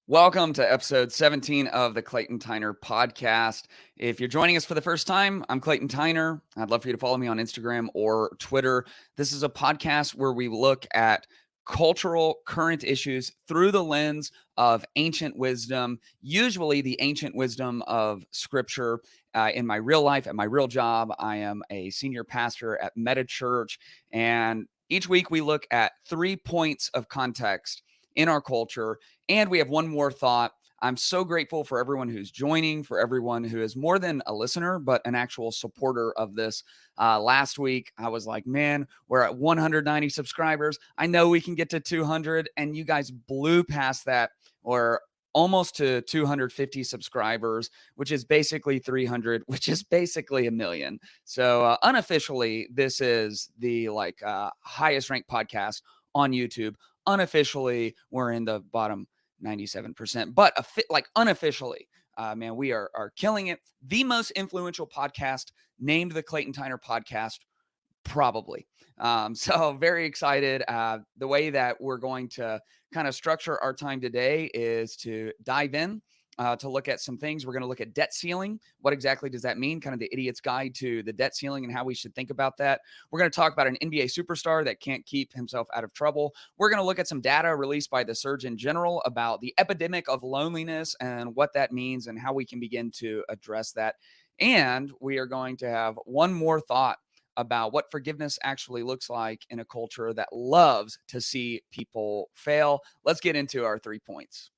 Welcome to episode 17 of the Clayton Tyner podcast. If you're joining us for the first time, I'm Clayton Tyner. I'd love for you to follow me on Instagram or Twitter. This is a podcast where we look at cultural current issues through the lens of ancient wisdom, usually the ancient wisdom of scripture. In my real life, at my real job, I am a senior pastor at MetaChurch, and each week we look at 3 points of context in our culture. And we have one more thought. I'm so grateful for everyone who's joining, for everyone who is more than a listener, but an actual supporter of this. Last week, I was like, man, we're at 190 subscribers. I know we can get to 200, and you guys blew past that, or almost to 250 subscribers, which is basically 300, which is basically a million. So unofficially, this is the highest ranked podcast on YouTube. Unofficially, we're in the bottom 97%, but unofficially, man, we are killing it. The most influential podcast named the Clayton Tyner podcast, probably. So very excited. The way that we're going to kind of structure our time today is to dive in to look at some things. We're going to look at debt ceiling. What exactly does that mean? Kind of the idiot's guide to the debt ceiling and how we should think about that. We're going to talk about an NBA superstar that can't keep himself out of trouble. We're going to look at some data released by the Surgeon General about the epidemic of loneliness and what that means and how we can begin to address that. And we are going to have one more thought about what forgiveness actually looks like in a culture that loves to see people fail. Let's get into our 3 points.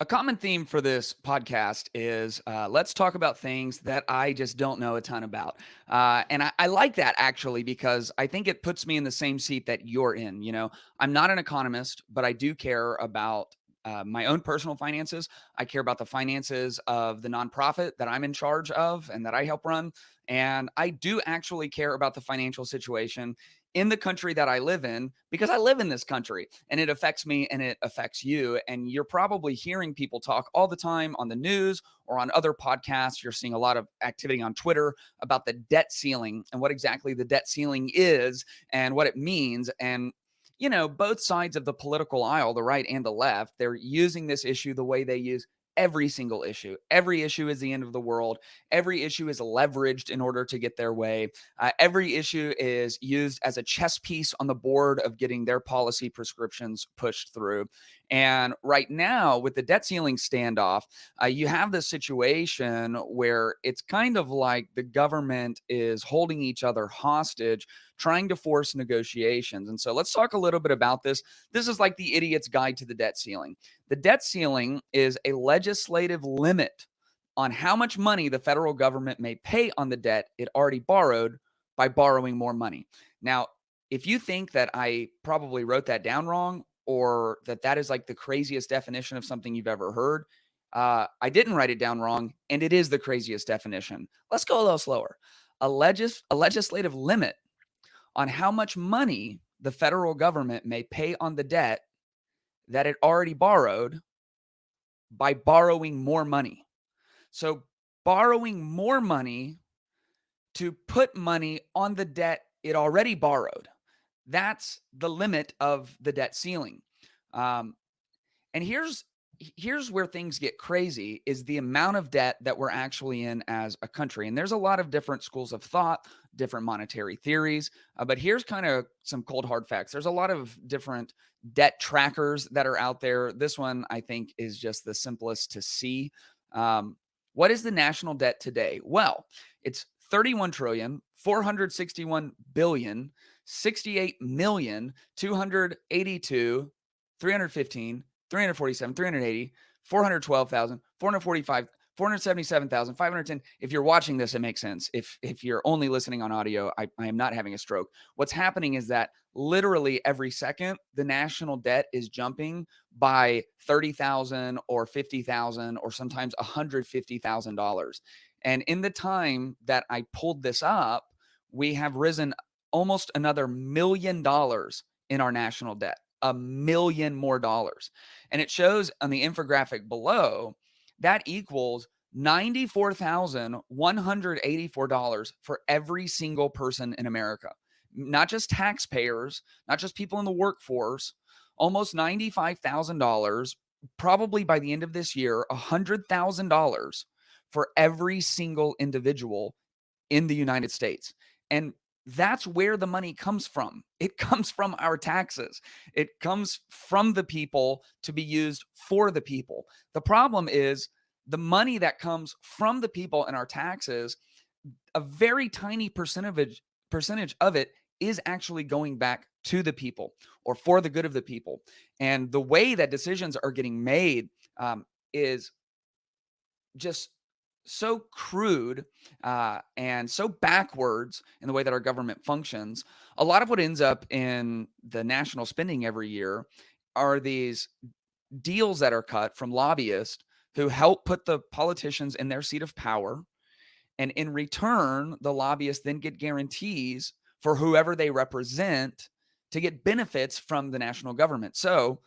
A common theme for this podcast is let's talk about things that I just don't know a ton about. And I like that actually, because I think it puts me in the same seat that you're in. You know, I'm not an economist, but I do care about my own personal finances. I care about the finances of the nonprofit that I'm in charge of and that I help run. And I do actually care about the financial situation in the country that I live in, because I live in this country and it affects me and it affects you. And you're probably hearing people talk all the time on the news or on other podcasts. You're seeing a lot of activity on Twitter about the debt ceiling and what exactly the debt ceiling is and what it means. And you know, both sides of the political aisle, the right and the left, they're using this issue the way they use every single issue. Every issue is the end of the world. Every issue is leveraged in order to get their way. Every issue is used as a chess piece on the board of getting their policy prescriptions pushed through. And right now, with the debt ceiling standoff, you have this situation where it's kind of like the government is holding each other hostage, trying to force negotiations. And so let's talk a little bit about this. This is like the idiot's guide to the debt ceiling. The debt ceiling is a legislative limit on how much money the federal government may pay on the debt it already borrowed by borrowing more money. Now, if you think that I probably wrote that down wrong, or that is like the craziest definition of something you've ever heard, I didn't write it down wrong, and it is the craziest definition. Let's go a little slower. A legislative limit on how much money the federal government may pay on the debt that it already borrowed by borrowing more money. So borrowing more money to put money on the debt it already borrowed. That's the limit of the debt ceiling. And here's where things get crazy, is the amount of debt that we're actually in as a country. And there's a lot of different schools of thought, different monetary theories. But here's kind of some cold hard facts. There's a lot of different debt trackers that are out there. This one, I think, is just the simplest to see. What is the national debt today? Well, it's 31 trillion, 461 billion, 68 million, 282, 315, 347, 380, 412,000, 445, 477,510. If you're watching this, it makes sense. If you're only listening on audio, I am not having a stroke. What's happening is that literally every second, the national debt is jumping by 30,000 or 50,000 or sometimes $150,000. And in the time that I pulled this up, we have risen almost another $1 million in our national debt. $1 million more. And it shows on the infographic below that equals $94,184 for every single person in America. Not just taxpayers, not just people in the workforce, almost $95,000, probably by the end of this year, $100,000 for every single individual in the United States. And that's where the money comes from. It comes from our taxes. It comes from the people to be used for the people. The problem is the money that comes from the people and our taxes, a very tiny percentage of it is actually going back to the people or for the good of the people. And the way that decisions are getting made is just so crude and so backwards in the way that our government functions. A lot of what ends up in the national spending every year are these deals that are cut from lobbyists who help put the politicians in their seat of power. And in return, the lobbyists then get guarantees for whoever they represent to get benefits from the national government. So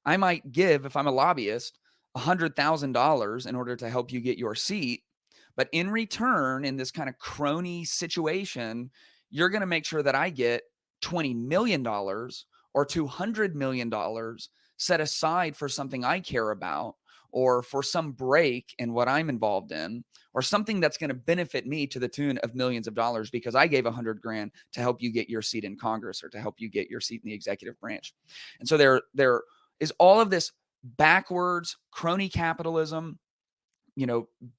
I might give, if I'm a lobbyist, $100,000 in order to help you get your seat. But in return, in this kind of crony situation, you're going to make sure that I get $20 million or $200 million set aside for something I care about or for some break in what I'm involved in or something that's going to benefit me to the tune of millions of dollars because I gave 100 grand to help you get your seat in Congress or to help you get your seat in the executive branch. And so there is all of this backwards crony capitalism,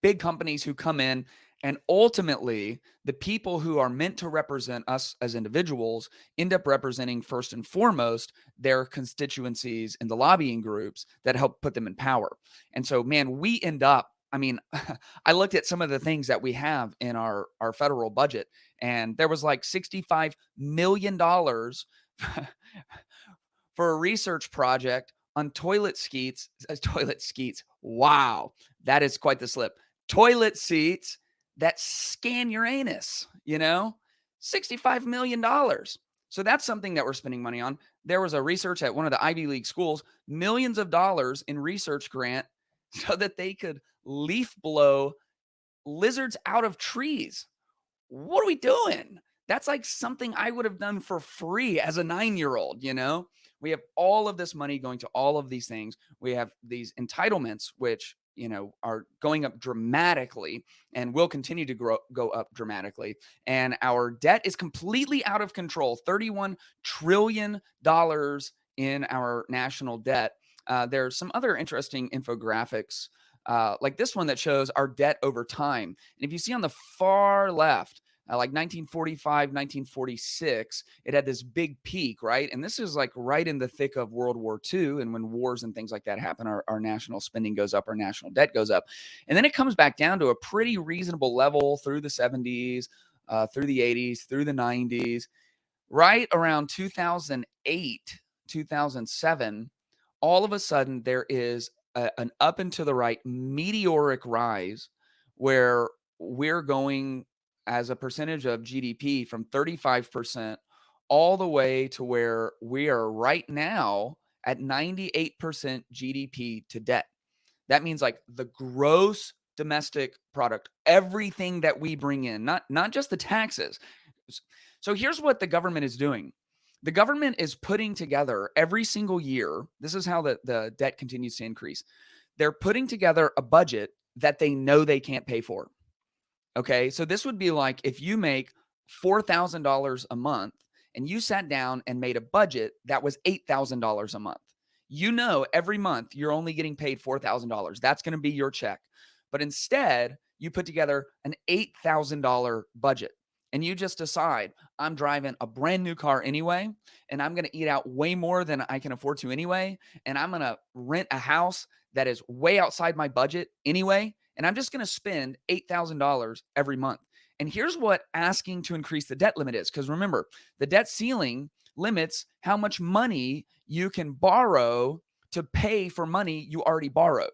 big companies who come in, and ultimately the people who are meant to represent us as individuals end up representing first and foremost their constituencies and the lobbying groups that help put them in power. And so, man, we end up, I mean, I looked at some of the things that we have in our federal budget, and there was like $65 million for a research project on toilet seats. Wow, that is quite the slip. Toilet seats that scan your anus, $65 million. So that's something that we're spending money on. There was a research at one of the Ivy League schools, millions of dollars in research grant so that they could leaf blow lizards out of trees. What are we doing? That's like something I would have done for free as a 9-year-old, We have all of this money going to all of these things. We have these entitlements, which, are going up dramatically and will continue to go up dramatically. And our debt is completely out of control, $31 trillion in our national debt. There's some other interesting infographics like this one that shows our debt over time. And if you see on the far left, like 1945, 1946, it had this big peak, right? And this is like right in the thick of World War II. And when wars and things like that happen, our national spending goes up, our national debt goes up. And then it comes back down to a pretty reasonable level through the 70s, through the 80s, through the 90s. Right around 2008, 2007, all of a sudden there is an up and to the right meteoric rise where we're going as a percentage of GDP from 35% all the way to where we are right now at 98% GDP to debt. That means like the gross domestic product, everything that we bring in, not just the taxes. So here's what the government is doing. The government is putting together every single year. This is how the debt continues to increase. They're putting together a budget that they know they can't pay for. Okay, so this would be like if you make $4,000 a month and you sat down and made a budget that was $8,000 a month. Every month you're only getting paid $4,000. That's going to be your check. But instead, you put together an $8,000 budget and you just decide, I'm driving a brand new car anyway, and I'm going to eat out way more than I can afford to anyway, and I'm going to rent a house that is way outside my budget anyway, and I'm just going to spend $8,000 every month. And here's what asking to increase the debt limit is, because remember, the debt ceiling limits how much money you can borrow to pay for money you already borrowed.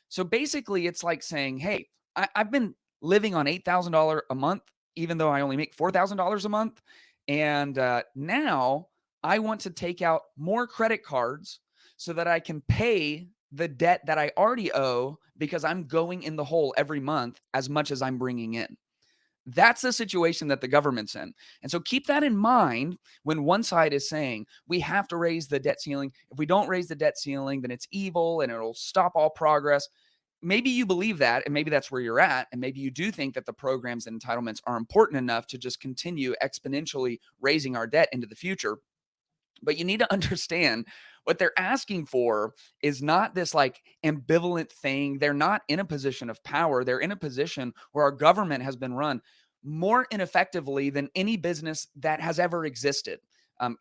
So basically, it's like saying, hey, I've been living on $8,000 a month, even though I only make $4,000 a month. And now I want to take out more credit cards so that I can pay the debt that I already owe because I'm going in the hole every month as much as I'm bringing in. That's the situation that the government's in. And so keep that in mind when one side is saying we have to raise the debt ceiling. If we don't raise the debt ceiling, then it's evil and it'll stop all progress. Maybe you believe that, and maybe that's where you're at. And maybe you do think that the programs and entitlements are important enough to just continue exponentially raising our debt into the future. But you need to understand what they're asking for is not this like ambivalent thing. They're not in a position of power. They're in a position where our government has been run more ineffectively than any business that has ever existed.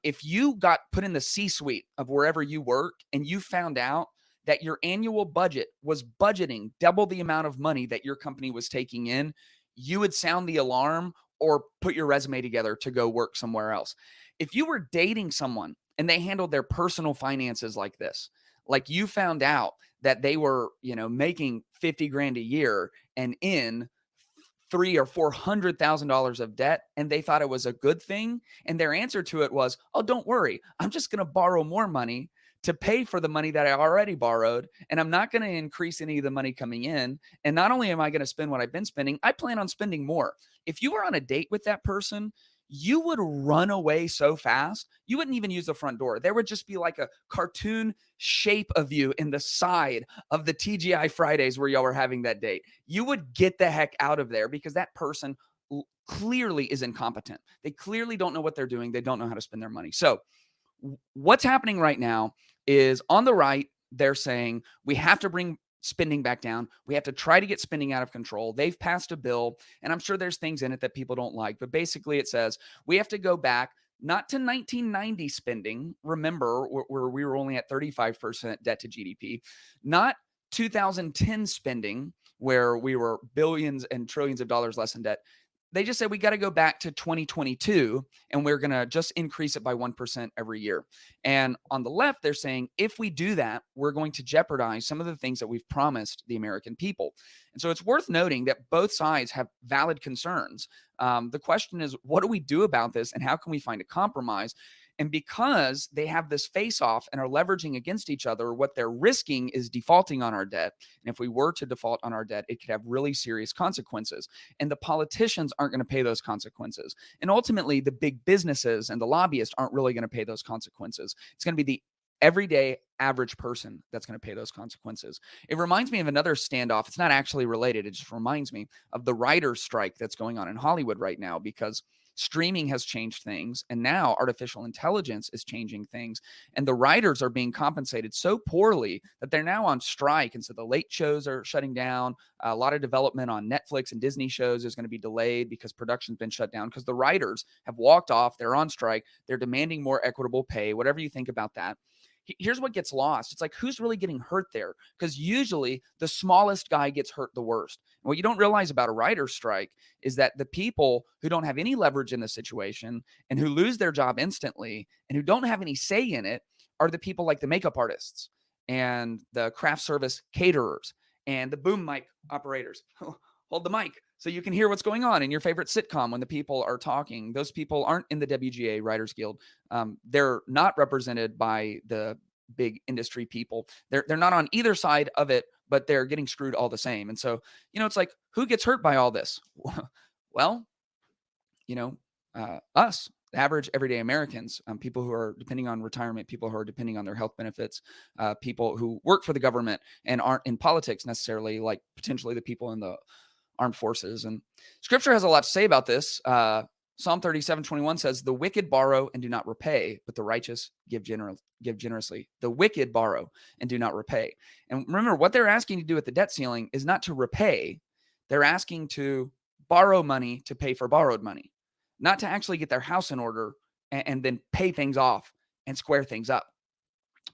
If you got put in the C-suite of wherever you work and you found out that your annual budget was budgeting double the amount of money that your company was taking in, you would sound the alarm or put your resume together to go work somewhere else. If you were dating someone and they handled their personal finances like this, like you found out that they were, making 50 grand a year and in three or $400,000 of debt, and they thought it was a good thing, and their answer to it was, "Oh, don't worry, I'm just going to borrow more money to pay for the money that I already borrowed, and I'm not going to increase any of the money coming in. And not only am I going to spend what I've been spending, I plan on spending more." If you were on a date with that person, you would run away so fast. You wouldn't even use the front door. There would just be like a cartoon shape of you in the side of the TGI Fridays where y'all were having that date. You would get the heck out of there because that person clearly is incompetent. They clearly don't know what they're doing. They don't know how to spend their money. So what's happening right now is on the right, they're saying we have to bring spending back down. We have to try to get spending out of control. They've passed a bill, and I'm sure there's things in it that people don't like, but basically it says we have to go back not to 1990 spending. Remember, where we were only at 35% debt to GDP, not 2010 spending, where we were billions and trillions of dollars less in debt. They just said we got to go back to 2022 and we're going to just increase it by 1% every year. And on the left, they're saying if we do that, we're going to jeopardize some of the things that we've promised the American people. And so it's worth noting that both sides have valid concerns. The question is, what do we do about this and how can we find a compromise? And because they have this face-off and are leveraging against each other, what they're risking is defaulting on our debt. And if we were to default on our debt, it could have really serious consequences. And the politicians aren't going to pay those consequences. And ultimately, the big businesses and the lobbyists aren't really going to pay those consequences. It's going to be the everyday average person that's going to pay those consequences. It reminds me of another standoff. It's not actually related. It just reminds me of the writers' strike that's going on in Hollywood right now because streaming has changed things, and now artificial intelligence is changing things, and the writers are being compensated so poorly that they're now on strike, and so the late shows are shutting down. A lot of development on Netflix and Disney shows is going to be delayed because production's been shut down because the writers have walked off. They're on strike. They're demanding more equitable pay, whatever you think about that. Here's what gets lost. It's like, who's really getting hurt there? Because usually the smallest guy gets hurt the worst. And what you don't realize about a writer's strike is that the people who don't have any leverage in the situation and who lose their job instantly and who don't have any say in it are the people like the makeup artists and the craft service caterers and the boom mic operators. Hold the mic so you can hear what's going on in your favorite sitcom when the people are talking. Those people aren't in the WGA Writers Guild. They're not represented by the big industry people. They're not on either side of it, but they're getting screwed all the same. And so, it's like, who gets hurt by all this? Well, us, the average everyday Americans, people who are depending on retirement, people who are depending on their health benefits, people who work for the government and aren't in politics necessarily, like potentially the people in the armed forces. And scripture has a lot to say about this. Psalm 37:21 says, "The wicked borrow and do not repay, but the righteous give generously." The wicked borrow and do not repay. And remember, what they're asking to do with the debt ceiling is not to repay. They're asking to borrow money to pay for borrowed money, not to actually get their house in order and then pay things off and square things up.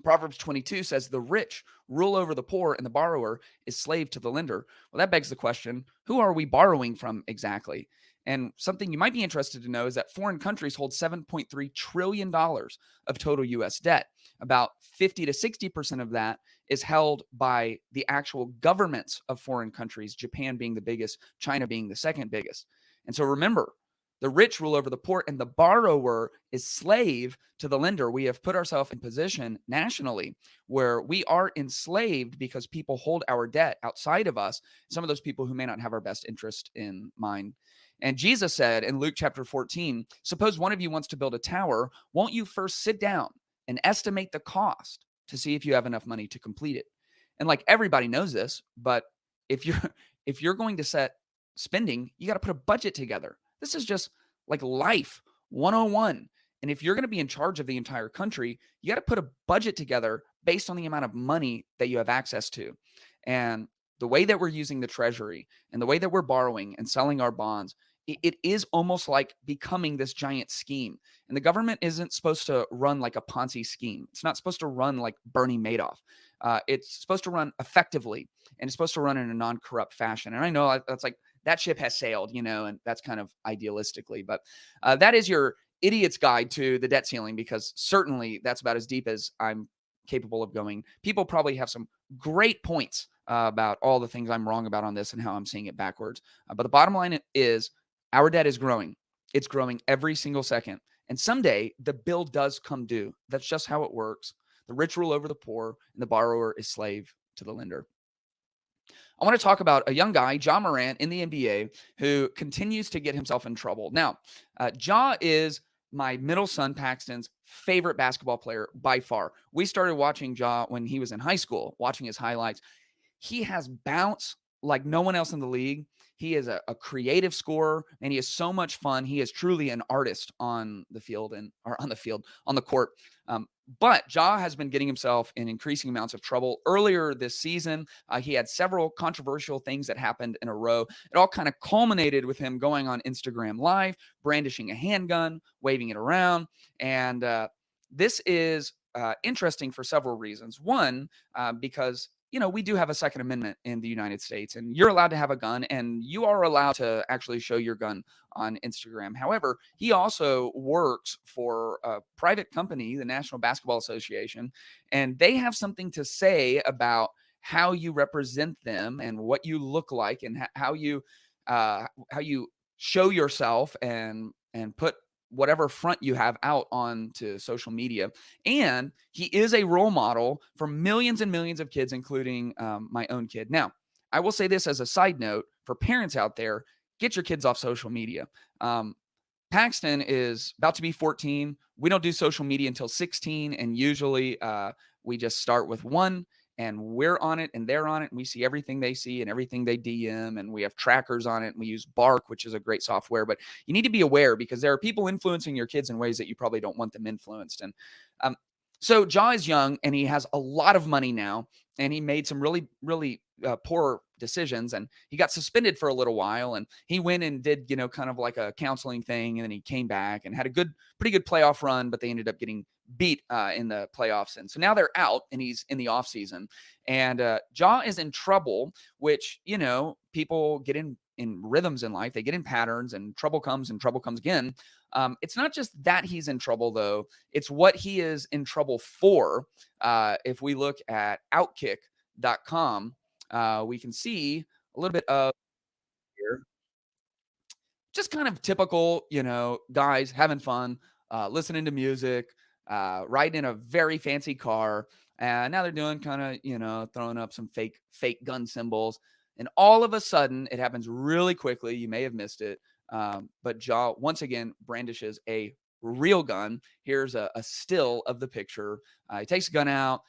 Proverbs 22 says, "The rich rule over the poor and the borrower is slave to the lender." Well, that begs the question, who are we borrowing from exactly? And something you might be interested to know is that foreign countries hold $7.3 trillion of total US debt. About 50 to 60% of that is held by the actual governments of foreign countries, Japan being the biggest, China being the second biggest. And so remember, The rich rule over the poor, and the borrower is slave to the lender. We have put ourselves in position nationally where we are enslaved because people hold our debt outside of us, some of those people who may not have our best interest in mind. And Jesus said in Luke chapter 14, suppose one of you wants to build a tower, won't you first sit down and estimate the cost to see if you have enough money to complete it? And like everybody knows this, but if you're if you're going to set spending, you got to put a budget together. This is just like life 101. And if you're going to be in charge of the entire country, you got to put a budget together based on the amount of money that you have access to. And the way that we're using the treasury and the way that we're borrowing and selling our bonds, it is almost like becoming this giant scheme. And the government isn't supposed to run like a Ponzi scheme. It's not supposed to run like Bernie Madoff. It's supposed to run effectively, and it's supposed to run in a non-corrupt fashion. And I know that's like that ship has sailed, and that's kind of idealistically, but that is your idiot's guide to the debt ceiling, because certainly that's about as deep as I'm capable of going. People probably have some great points about all the things I'm wrong about on this and how I'm seeing it backwards. But the bottom line is our debt is growing. It's growing every single second. And someday the bill does come due. That's just how it works. The rich rule over the poor, and the borrower is slave to the lender. I want to talk about a young guy, Ja Morant, in the NBA, who continues to get himself in trouble. Now, Ja is my middle son, Paxton's favorite basketball player by far. We started watching Ja when he was in high school, watching his highlights. He has bounce like no one else in the league. He is a creative scorer, and he is so much fun. He is truly an artist on the field on the court. But Ja has been getting himself in increasing amounts of trouble. Earlier this season, he had several controversial things that happened in a row. It all kind of culminated with him going on Instagram Live, brandishing a handgun, waving it around. And this is interesting for several reasons. One, because we do have a Second Amendment in the United States, and you're allowed to have a gun, and you are allowed to actually show your gun on Instagram. However, he also works for a private company, the National Basketball Association, and they have something to say about how you represent them and what you look like, and how you show yourself and put whatever front you have out onto social media. And he is a role model for millions and millions of kids, including my own kid. Now, I will say this as a side note for parents out there: get your kids off social media. Paxton is about to be 14. We don't do social media until 16, and usually we just start with one, and we're on it and they're on it, and we see everything they see and everything they DM, and we have trackers on it, and we use Bark, which is a great software. But you need to be aware, because there are people influencing your kids in ways that you probably don't want them influenced. And so Ja is young, and he has a lot of money now, and he made some really, really poor decisions, and he got suspended for a little while, and he went and did, kind of like a counseling thing, and then he came back and had a pretty good playoff run, but they ended up getting beat in the playoffs. And so now they're out, and he's in the off season, and Ja is in trouble, which, people get in rhythms in life. They get in patterns, and trouble comes again. It's not just that he's in trouble, though. It's what he is in trouble for. If we look at outkick.com, we can see a little bit of here, just kind of typical, guys having fun, listening to music, riding in a very fancy car. And now they're doing kind of, throwing up some fake gun symbols. And all of a sudden, it happens really quickly. You may have missed it. But Ja once again brandishes a real gun. Here's a still of the picture. He takes a gun out,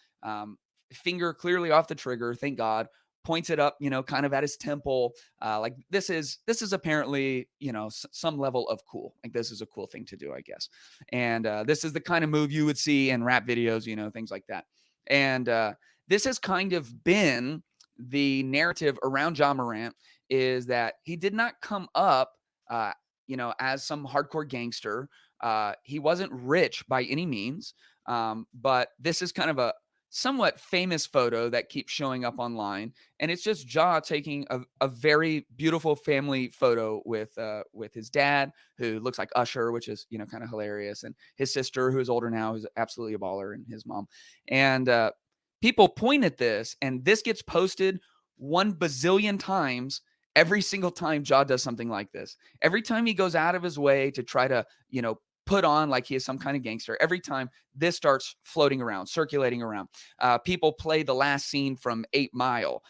finger clearly off the trigger. Thank God. Points it up, kind of at his temple. Like this is apparently, some level of cool. Like this is a cool thing to do, I guess. And this is the kind of move you would see in rap videos, things like that. And this has kind of been the narrative around Ja Morant, is that he did not come up, as some hardcore gangster. He wasn't rich by any means, but this is kind of a somewhat famous photo that keeps showing up online, and it's just Ja taking a very beautiful family photo with his dad, who looks like Usher, which is kind of hilarious, and his sister, who is older now, who's absolutely a baller, and his mom. And people point at this, and this gets posted 1 bazillion times every single time Ja does something like this, every time he goes out of his way to try to, put on like he is some kind of gangster, every time this starts floating around, circulating around. People play the last scene from 8 Mile,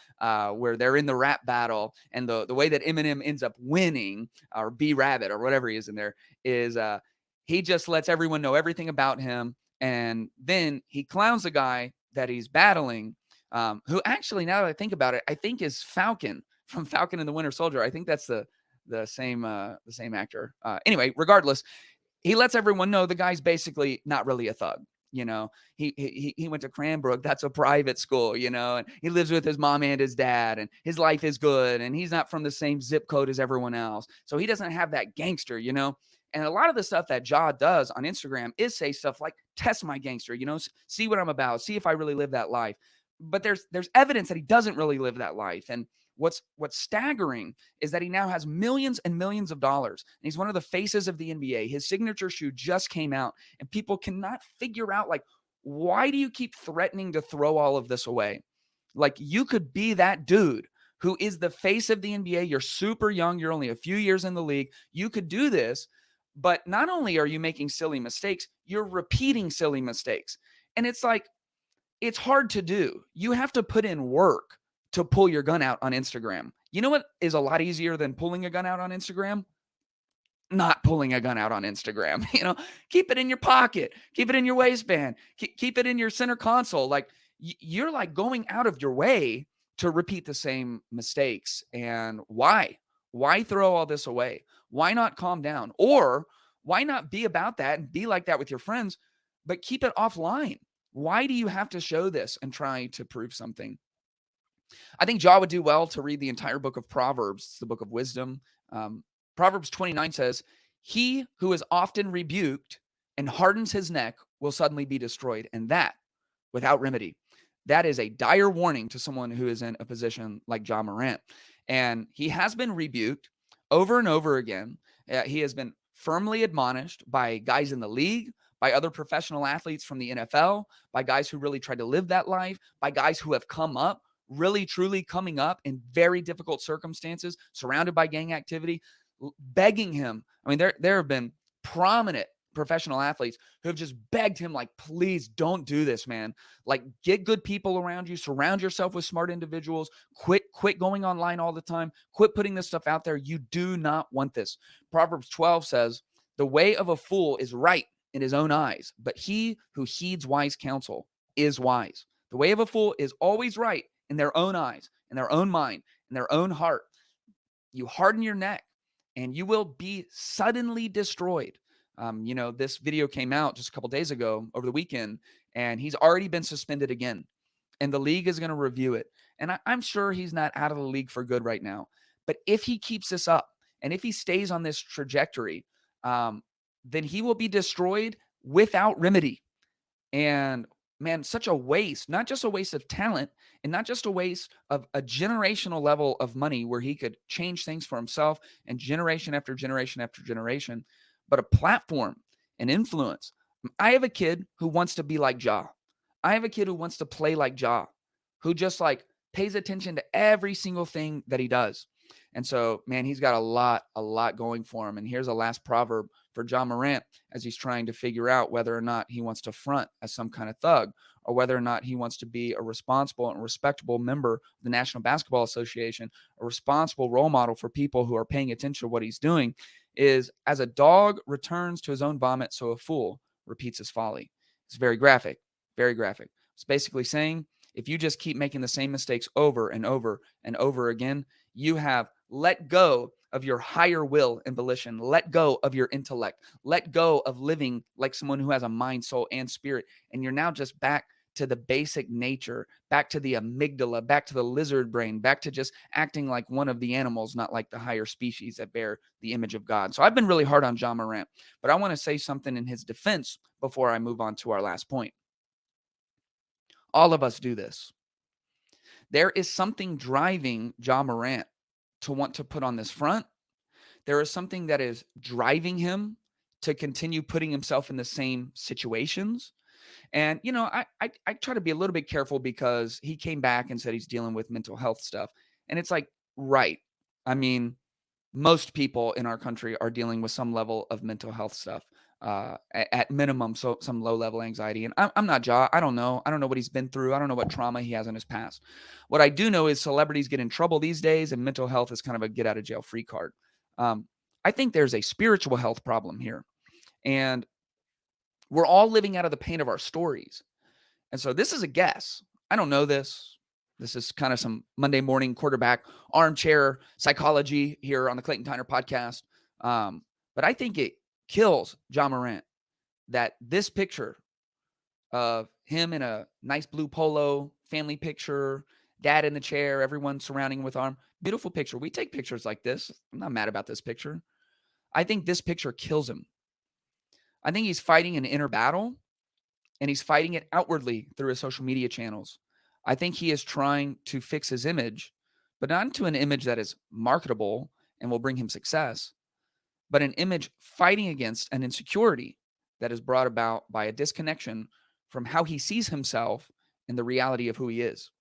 where they're in the rap battle, and the way that Eminem ends up winning, or B Rabbit, or whatever he is in there, is he just lets everyone know everything about him, and then he clowns the guy that he's battling, who actually, now that I think about it, I think is Falcon from Falcon and the Winter Soldier. I think that's the same actor. Anyway, regardless, he lets everyone know the guy's basically not really a thug. He went to Cranbrook. That's a private school, and he lives with his mom and his dad, and his life is good, and he's not from the same zip code as everyone else. So he doesn't have that gangster. And a lot of the stuff that Ja does on Instagram is say stuff like, test my gangster, see what I'm about, see if I really live that life. But there's evidence that he doesn't really live that life. And what's staggering is that he now has millions and millions of dollars. And he's one of the faces of the NBA. His signature shoe just came out, and people cannot figure out, like, why do you keep threatening to throw all of this away? Like, you could be that dude who is the face of the NBA. You're super young. You're only a few years in the league. You could do this, but not only are you making silly mistakes, you're repeating silly mistakes. And it's like, it's hard to do. You have to put in work to pull your gun out on Instagram. You know what is a lot easier than pulling a gun out on Instagram? Not pulling a gun out on Instagram. Keep it in your pocket, keep it in your waistband, keep it in your center console. Like, you're like going out of your way to repeat the same mistakes. And why throw all this away? Why not calm down? Or why not be about that and be like that with your friends, but keep it offline? Why do you have to show this and try to prove something? I think Ja would do well to read the entire book of Proverbs. It's the book of wisdom. Proverbs 29 says, "He who is often rebuked and hardens his neck will suddenly be destroyed, and that without remedy." That is a dire warning to someone who is in a position like Ja Morant. And he has been rebuked over and over again. He has been firmly admonished by guys in the league, by other professional athletes from the NFL, by guys who really tried to live that life, by guys who have come up, really truly coming up in very difficult circumstances, surrounded by gang activity, begging him. I mean, there have been prominent professional athletes who have just begged him, like, please don't do this, man. Like, get good people around you, surround yourself with smart individuals, quit going online all the time, quit putting this stuff out there. You do not want this. Proverbs 12 says, "The way of a fool is right in his own eyes, but he who heeds wise counsel is wise." The way of a fool is always right in their own eyes, in their own mind, in their own heart. You harden your neck and you will be suddenly destroyed. This video came out just a couple days ago over the weekend, and he's already been suspended again. And the league is going to review it. And I'm sure he's not out of the league for good right now. But if he keeps this up, and if he stays on this trajectory, then he will be destroyed without remedy. And man, such a waste, not just a waste of talent, and not just a waste of a generational level of money where he could change things for himself and generation after generation after generation, but a platform and influence. I have a kid who wants to be like Ja. I have a kid who wants to play like Ja, who just like pays attention to every single thing that he does. And so, man, he's got a lot going for him. And here's a last proverb for Ja Morant as he's trying to figure out whether or not he wants to front as some kind of thug, or whether or not he wants to be a responsible and respectable member of the National Basketball Association, a responsible role model for people who are paying attention to what he's doing, is, "As a dog returns to his own vomit, so a fool repeats his folly." It's very graphic, very graphic. It's basically saying, if you just keep making the same mistakes over and over and over again, you have let go of your higher will and volition, let go of your intellect, let go of living like someone who has a mind, soul, and spirit. And you're now just back to the basic nature, back to the amygdala, back to the lizard brain, back to just acting like one of the animals, not like the higher species that bear the image of God. So I've been really hard on Ja Morant, but I want to say something in his defense before I move on to our last point. All of us do this. There is something driving Ja Morant to want to put on this front. There is something that is driving him to continue putting himself in the same situations. And, I try to be a little bit careful because he came back and said he's dealing with mental health stuff. And it's like, right. I mean, most people in our country are dealing with some level of mental health stuff, at minimum, so some low level anxiety. And I'm not Ja. I don't know. I don't know what he's been through. I don't know what trauma he has in his past. What I do know is celebrities get in trouble these days, and mental health is kind of a get out of jail free card. Um, I think there's a spiritual health problem here, and we're all living out of the pain of our stories. And so this is a guess. I don't know this. This is kind of some Monday morning quarterback armchair psychology here on the Clayton Tyner podcast. But I think it kills Ja Morant that this picture of him in a nice blue polo, family picture, dad in the chair, everyone surrounding him with arm. Beautiful picture. We take pictures like this. I'm not mad about this picture. I think this picture kills him. I think he's fighting an inner battle, and he's fighting it outwardly through his social media channels. I think he is trying to fix his image, but not into an image that is marketable and will bring him success, but an image fighting against an insecurity that is brought about by a disconnection from how he sees himself and the reality of who he is.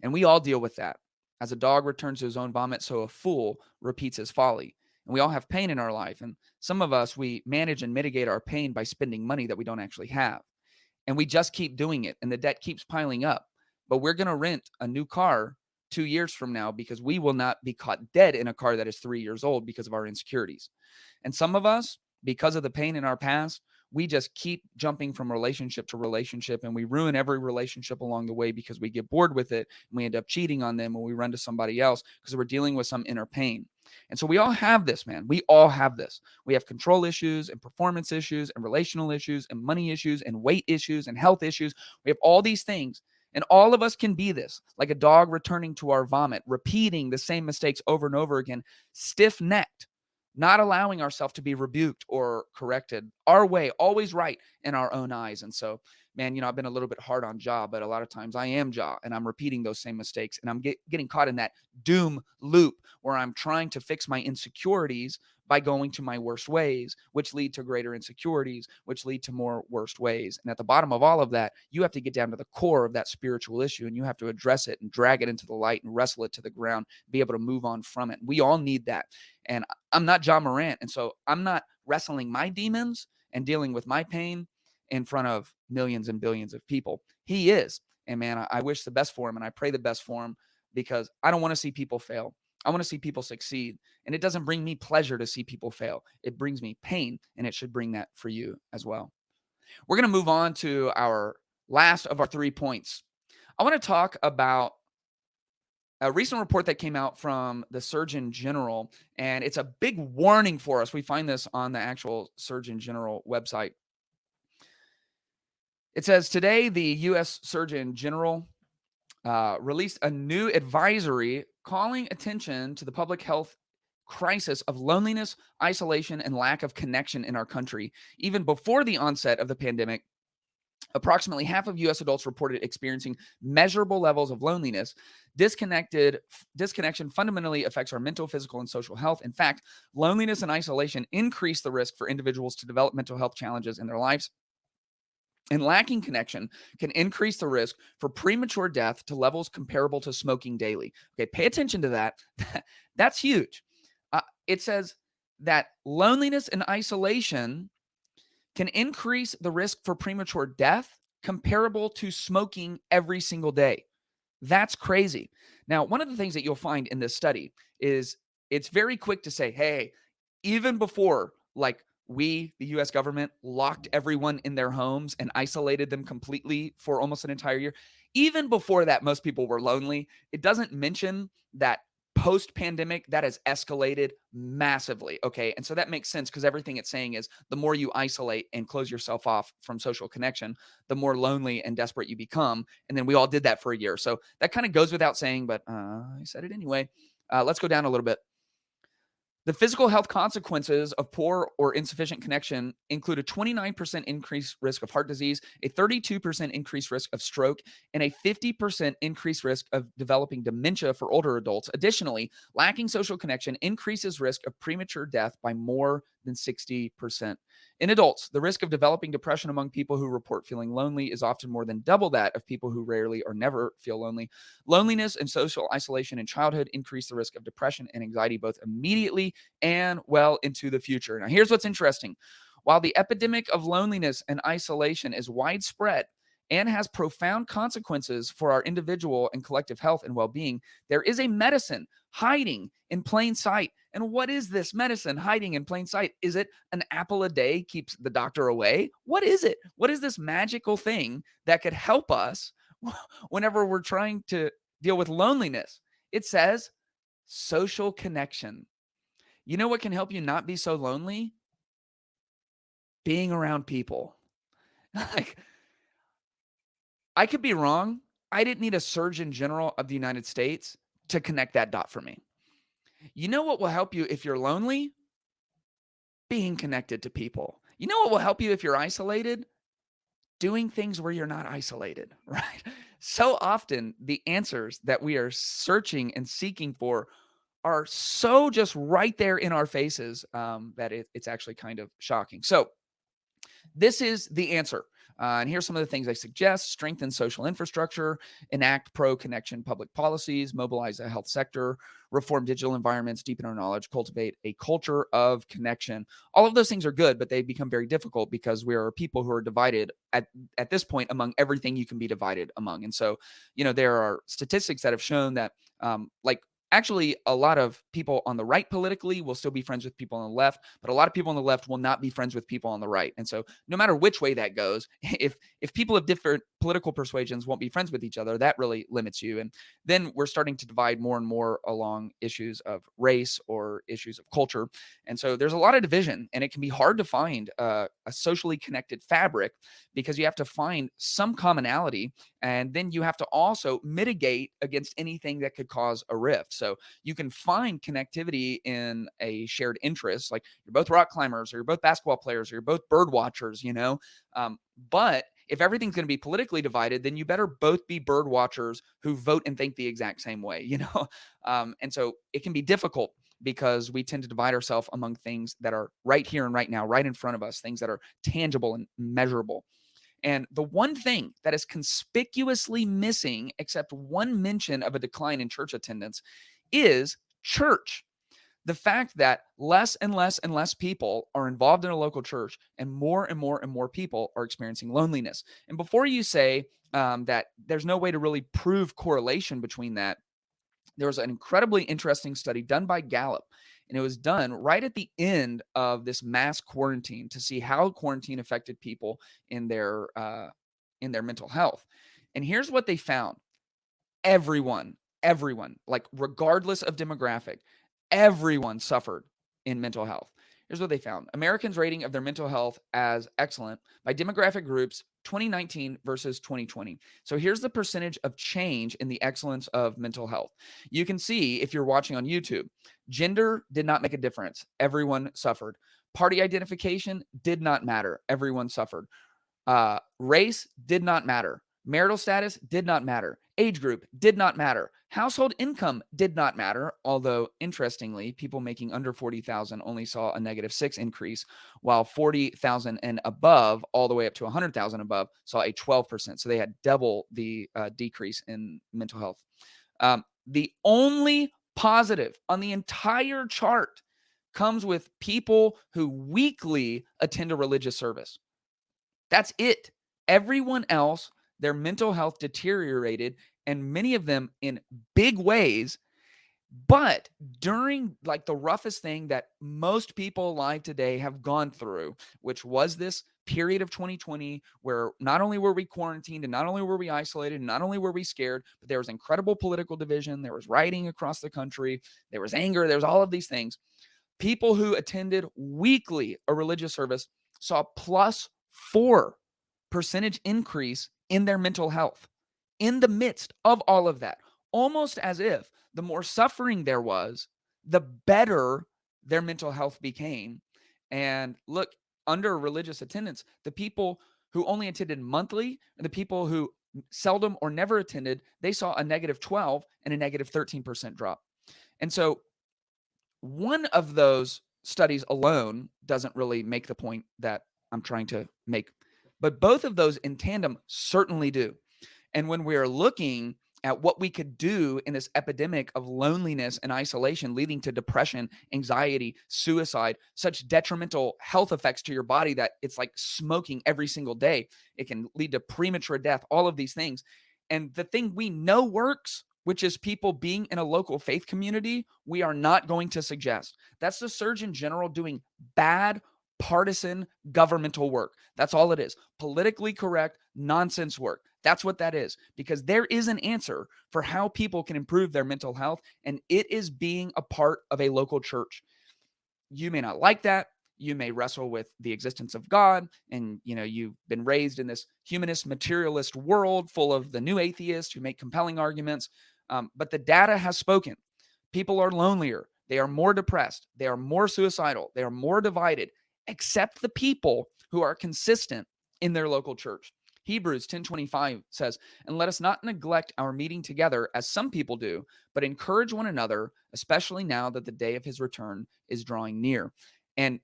And we all deal with that. As a dog returns to his own vomit, so a fool repeats his folly. And we all have pain in our life. And some of us, we manage and mitigate our pain by spending money that we don't actually have. And we just keep doing it, and the debt keeps piling up. But we're going to rent a new car 2 years from now because we will not be caught dead in a car that is 3 years old because of our insecurities. And some of us, because of the pain in our past, we just keep jumping from relationship to relationship, and we ruin every relationship along the way because we get bored with it, and we end up cheating on them, and we run to somebody else because we're dealing with some inner pain. And so we all have this, man. We all have this. We have control issues and performance issues and relational issues and money issues and weight issues and health issues. We have all these things. And all of us can be this, like a dog returning to our vomit, repeating the same mistakes over and over again, stiff-necked, not allowing ourselves to be rebuked or corrected our way, always right in our own eyes. And so, man, I've been a little bit hard on Ja, but a lot of times I am Ja, and I'm repeating those same mistakes, and I'm getting caught in that doom loop where I'm trying to fix my insecurities by going to my worst ways, which lead to greater insecurities, which lead to more worst ways. And at the bottom of all of that, you have to get down to the core of that spiritual issue, and you have to address it and drag it into the light and wrestle it to the ground, be able to move on from it. We all need that. And I'm not Ja Morant, and so I'm not wrestling my demons and dealing with my pain in front of millions and billions of people. He is. And man, I wish the best for him, and I pray the best for him, because I don't want to see people fail. I want to see people succeed. And it doesn't bring me pleasure to see people fail. It brings me pain, and it should bring that for you as well. We're going to move on to our last of our 3 points. I want to talk about a recent report that came out from the Surgeon General, and it's a big warning for us. We find this on the actual Surgeon General website. It says, today, the U.S. Surgeon General released a new advisory calling attention to the public health crisis of loneliness, isolation, and lack of connection in our country. Even before the onset of the pandemic, approximately half of U.S. adults reported experiencing measurable levels of loneliness. Disconnection fundamentally affects our mental, physical, and social health. In fact, loneliness and isolation increase the risk for individuals to develop mental health challenges in their lives. And lacking connection can increase the risk for premature death to levels comparable to smoking daily. Okay, pay attention to that. That's huge. It says that loneliness and isolation can increase the risk for premature death comparable to smoking every single day. That's crazy. Now, one of the things that you'll find in this study is it's very quick to say, hey, even before the U.S. government, locked everyone in their homes and isolated them completely for almost an entire year, even before that, most people were lonely. It doesn't mention that post-pandemic, that has escalated massively, okay? And so that makes sense, because everything it's saying is the more you isolate and close yourself off from social connection, the more lonely and desperate you become. And then we all did that for a year. So that kind of goes without saying, but I said it anyway. Let's go down a little bit. The physical health consequences of poor or insufficient connection include a 29% increased risk of heart disease, a 32% increased risk of stroke, and a 50% increased risk of developing dementia for older adults. Additionally, lacking social connection increases risk of premature death by more than 60%. In adults, the risk of developing depression among people who report feeling lonely is often more than double that of people who rarely or never feel lonely. Loneliness and social isolation in childhood increase the risk of depression and anxiety both immediately and well into the future. Now, here's what's interesting. While the epidemic of loneliness and isolation is widespread and has profound consequences for our individual and collective health and well being, there is a medicine hiding in plain sight. And what is this medicine hiding in plain sight? Is it an apple a day keeps the doctor away? What is it? What is this magical thing that could help us whenever we're trying to deal with loneliness? It says social connection. You know what can help you not be so lonely? Being around people. Like, I could be wrong. I didn't need a Surgeon General of the United States to connect that dot for me. You know what will help you if you're lonely? Being connected to people. You know what will help you if you're isolated? Doing things where you're not isolated, right? So often, the answers that we are searching and seeking for are so just right there in our faces that it's actually kind of shocking. So, this is the answer. And here's some of the things I suggest: strengthen social infrastructure, enact pro connection public policies, mobilize the health sector, reform digital environments, deepen our knowledge, cultivate a culture of connection. All of those things are good, but they become very difficult because we are people who are divided at this point among everything you can be divided among. And so, there are statistics that have shown that, like, actually, a lot of people on the right politically will still be friends with people on the left, but a lot of people on the left will not be friends with people on the right. And so no matter which way that goes, if people of different political persuasions won't be friends with each other, that really limits you. And then we're starting to divide more and more along issues of race or issues of culture. And so there's a lot of division, and it can be hard to find a socially connected fabric because you have to find some commonality, and then you have to also mitigate against anything that could cause a rift. So you can find connectivity in a shared interest, like you're both rock climbers, or you're both basketball players, or you're both bird watchers, but if everything's going to be politically divided, then you better both be bird watchers who vote and think the exact same way. And so it can be difficult because we tend to divide ourselves among things that are right here and right now, right in front of us, things that are tangible and measurable. And the one thing that is conspicuously missing, except one mention of a decline in church attendance, is church. The fact that less and less and less people are involved in a local church, and more and more people are experiencing loneliness. And before you say that there's no way to really prove correlation between that, there was an incredibly interesting study done by Gallup, and it was done right at the end of this mass quarantine to see how quarantine affected people in their mental health. And here's what they found: everyone, like regardless of demographic, everyone suffered in mental health. Here's what they found: Americans' rating of their mental health as excellent by demographic groups 2019 versus 2020. So here's the percentage of change in the excellence of mental health. You can see, if you're watching on YouTube, gender did not make a difference. Everyone suffered. Party identification did not matter. Everyone suffered. Race did not matter. Marital status did not matter. Age group did not matter. Household income did not matter. Although, interestingly, people making under 40,000 only saw a -6 increase, while 40,000 and above, all the way up to 100,000 above, saw a 12%. So they had double the decrease in mental health. The only positive on the entire chart comes with people who weekly attend a religious service. That's it. Everyone else, their mental health deteriorated, and many of them in big ways. But during like the roughest thing that most people alive today have gone through, which was this period of 2020, where not only were we quarantined and not only were we isolated and not only were we scared, but there was incredible political division, there was rioting across the country, there was anger, there was all of these things. People who attended weekly a religious service saw +4% increase in their mental health in the midst of all of that, almost as if the more suffering there was, the better their mental health became. And look, under religious attendance, the people who only attended monthly and the people who seldom or never attended, they saw a -12 and a -13% drop. And so one of those studies alone doesn't really make the point that I'm trying to make. But both of those in tandem certainly do. And when we are looking at what we could do in this epidemic of loneliness and isolation leading to depression, anxiety, suicide, such detrimental health effects to your body that it's like smoking every single day. It can lead to premature death, all of these things. And the thing we know works, which is people being in a local faith community, we are not going to suggest. That's the Surgeon General doing bad, partisan governmental work. That's all it is. Politically correct nonsense work. That's what that is, because there is an answer for how people can improve their mental health, and it is being a part of a local church. You may not like that. You may wrestle with the existence of God, and you've been raised in this humanist, materialist world full of the new atheists who make compelling arguments. But the data has spoken. People are lonelier. They are more depressed. They are more suicidal. They are more divided, except the people who are consistent in their local church. Hebrews 10:25 says, "And let us not neglect our meeting together as some people do, but encourage one another, especially now that the day of his return is drawing near." And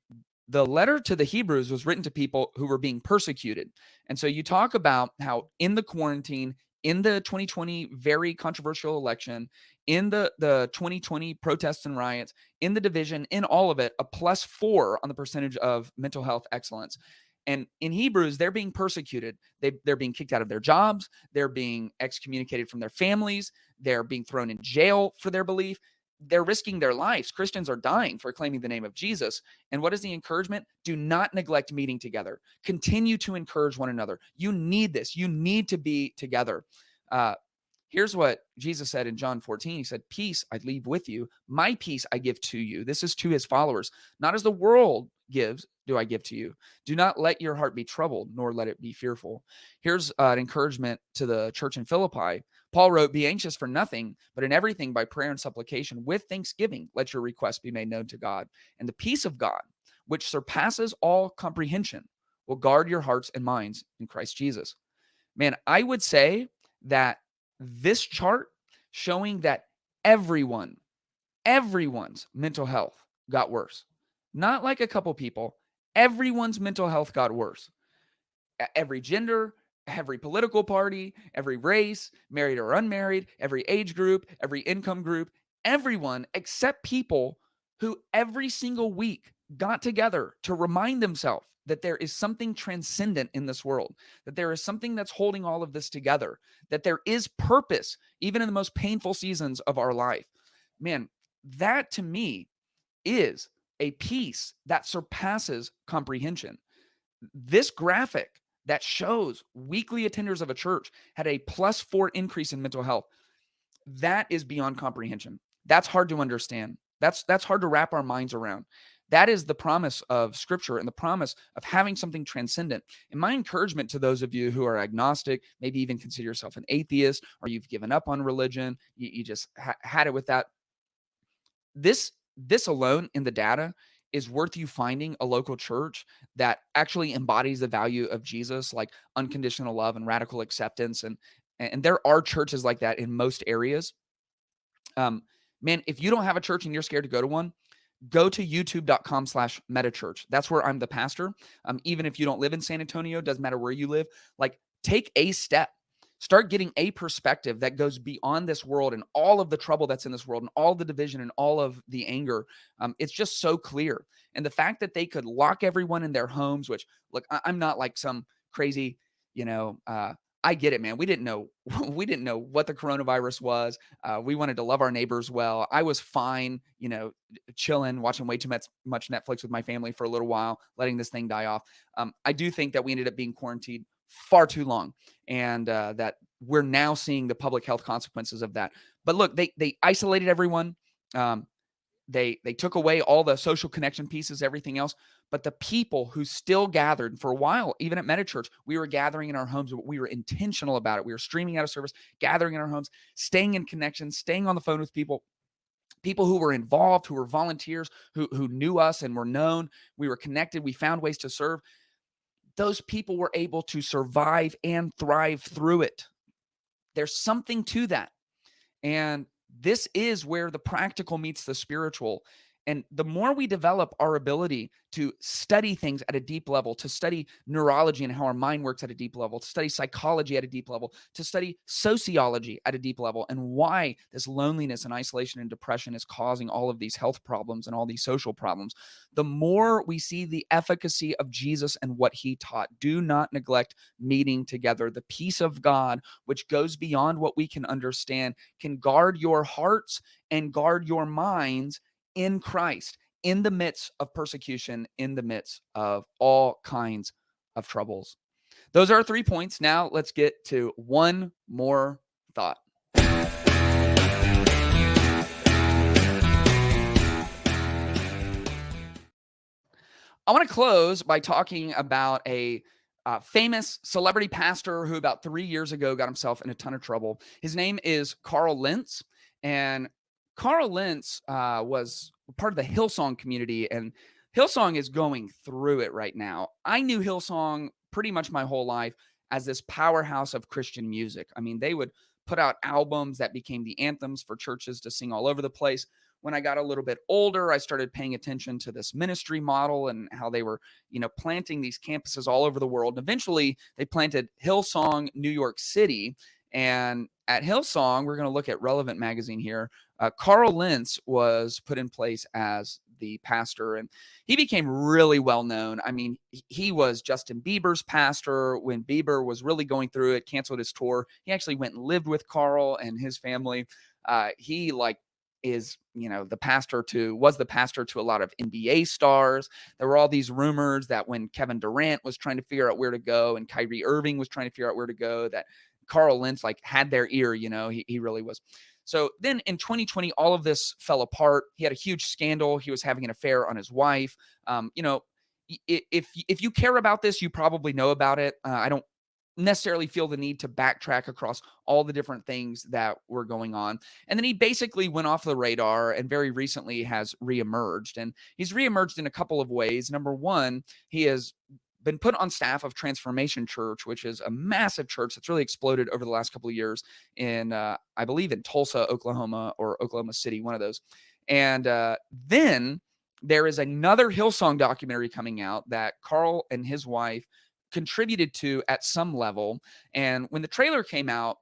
the letter to the Hebrews was written to people who were being persecuted. And so you talk about how in the quarantine, in the 2020 very controversial election, in the 2020 protests and riots, in the division, in all of it, a +4 on the percentage of mental health excellence. And in Hebrews, they're being persecuted. They're being kicked out of their jobs. They're being excommunicated from their families. They're being thrown in jail for their belief. They're risking their lives. Christians are dying for claiming the name of Jesus. And what is the encouragement? Do not neglect meeting together. Continue to encourage one another. You need this. You need to be together. Here's what Jesus said in John 14. He said, "Peace I leave with you. My peace I give to you." This is to his followers. "Not as the world gives, do I give to you. Do not let your heart be troubled, nor let it be fearful." Here's an encouragement to the church in Philippi. Paul wrote, "Be anxious for nothing, but in everything by prayer and supplication, with thanksgiving, let your requests be made known to God. And the peace of God, which surpasses all comprehension, will guard your hearts and minds in Christ Jesus." Man, I would say that this chart showing that everyone's mental health got worse. Not like a couple people, everyone's mental health got worse. Every gender, every political party, every race, married or unmarried, every age group, every income group, everyone except people who every single week got together to remind themselves that there is something transcendent in this world, that there is something that's holding all of this together, that there is purpose, even in the most painful seasons of our life. Man, that to me is a peace that surpasses comprehension. This graphic that shows weekly attenders of a church had a +4 increase in mental health. That is beyond comprehension. That's hard to understand. That's hard to wrap our minds around. That is the promise of Scripture and the promise of having something transcendent. And my encouragement to those of you who are agnostic, maybe even consider yourself an atheist, or you've given up on religion, you just had it with that. This alone in the data is worth you finding a local church that actually embodies the value of Jesus, like unconditional love and radical acceptance. And there are churches like that in most areas. Man, if you don't have a church and you're scared to go to one, go to youtube.com/MetaChurch. That's where I'm the pastor. Even if you don't live in San Antonio, doesn't matter where you live, like take a step. Start getting a perspective that goes beyond this world and all of the trouble that's in this world and all the division and all of the anger. It's just so clear. And the fact that they could lock everyone in their homes, which, look, I'm not like some crazy, I get it, man. We didn't know we didn't know what the coronavirus was. We wanted to love our neighbors well. I was fine, chilling, watching way too much Netflix with my family for a little while, letting this thing die off. I do think that we ended up being quarantined far too long, and that we're now seeing the public health consequences of that. But look, they isolated everyone. They took away all the social connection pieces, everything else. But the people who still gathered for a while, even at MetaChurch, we were gathering in our homes. We were intentional about it. We were streaming out of service, gathering in our homes, staying in connection, staying on the phone with people who were involved, who were volunteers, who knew us and were known. We were connected. We found ways to serve. Those people were able to survive and thrive through it. There's something to that. And this is where the practical meets the spiritual. And the more we develop our ability to study things at a deep level, to study neurology and how our mind works at a deep level, to study psychology at a deep level, to study sociology at a deep level, and why this loneliness and isolation and depression is causing all of these health problems and all these social problems, the more we see the efficacy of Jesus and what he taught. Do not neglect meeting together. The peace of God, which goes beyond what we can understand, can guard your hearts and guard your minds in Christ, in the midst of persecution, in the midst of all kinds of troubles. Those are our 3 points. Now let's get to one more thought. I want to close by talking about a famous celebrity pastor who about 3 years ago got himself in a ton of trouble. His name is Carl Lentz, and Carl Lentz was part of the Hillsong community, and Hillsong is going through it right now. I knew Hillsong pretty much my whole life as this powerhouse of Christian music. I mean, they would put out albums that became the anthems for churches to sing all over the place. When I got a little bit older, I started paying attention to this ministry model and how they were, planting these campuses all over the world. And eventually, they planted Hillsong, New York City. And at Hillsong, we're going to look at Relevant Magazine here. Carl Lentz was put in place as the pastor, and he became really well known. I mean, he was Justin Bieber's pastor when Bieber was really going through it, canceled his tour. He actually went and lived with Carl and his family. He is the pastor to a lot of NBA stars. There were all these rumors that when Kevin Durant was trying to figure out where to go and Kyrie Irving was trying to figure out where to go, that Carl Lentz had their ear. He really was. So then in 2020, all of this fell apart. He had a huge scandal. He was having an affair on his wife. If you care about this, you probably know about it. I don't necessarily feel the need to backtrack across all the different things that were going on. And then he basically went off the radar and very recently has reemerged. And he's reemerged in a couple of ways. Number one, he has been put on staff of Transformation Church, which is a massive church that's really exploded over the last couple of years in, I believe, in Tulsa, Oklahoma, or Oklahoma City, one of those. And then there is another Hillsong documentary coming out that Carl and his wife contributed to at some level. And when the trailer came out,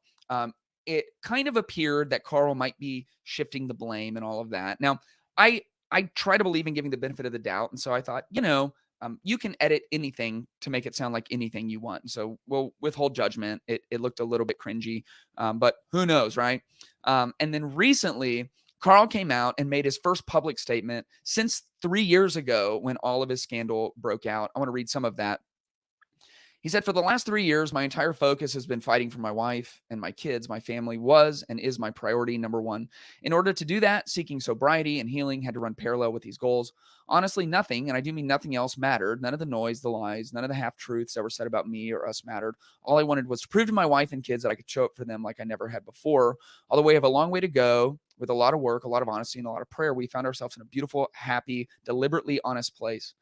it kind of appeared that Carl might be shifting the blame and all of that. Now, I try to believe in giving the benefit of the doubt. And so I thought, you can edit anything to make it sound like anything you want. So we'll withhold judgment. It looked a little bit cringy, but who knows, right? And then recently, Carl came out and made his first public statement since 3 years ago when all of his scandal broke out. I want to read some of that. He said, "For the last 3 years, my entire focus has been fighting for my wife and my kids. My family was and is my priority number one. In order to do that, seeking sobriety and healing had to run parallel with these goals. Honestly, nothing, and I do mean nothing else, mattered. None of the noise, the lies, none of the half-truths that were said about me or us mattered. All I wanted was to prove to my wife and kids that I could show up for them like I never had before. Although we have a long way to go, with a lot of work, a lot of honesty, and a lot of prayer, we found ourselves in a beautiful, happy, deliberately honest place."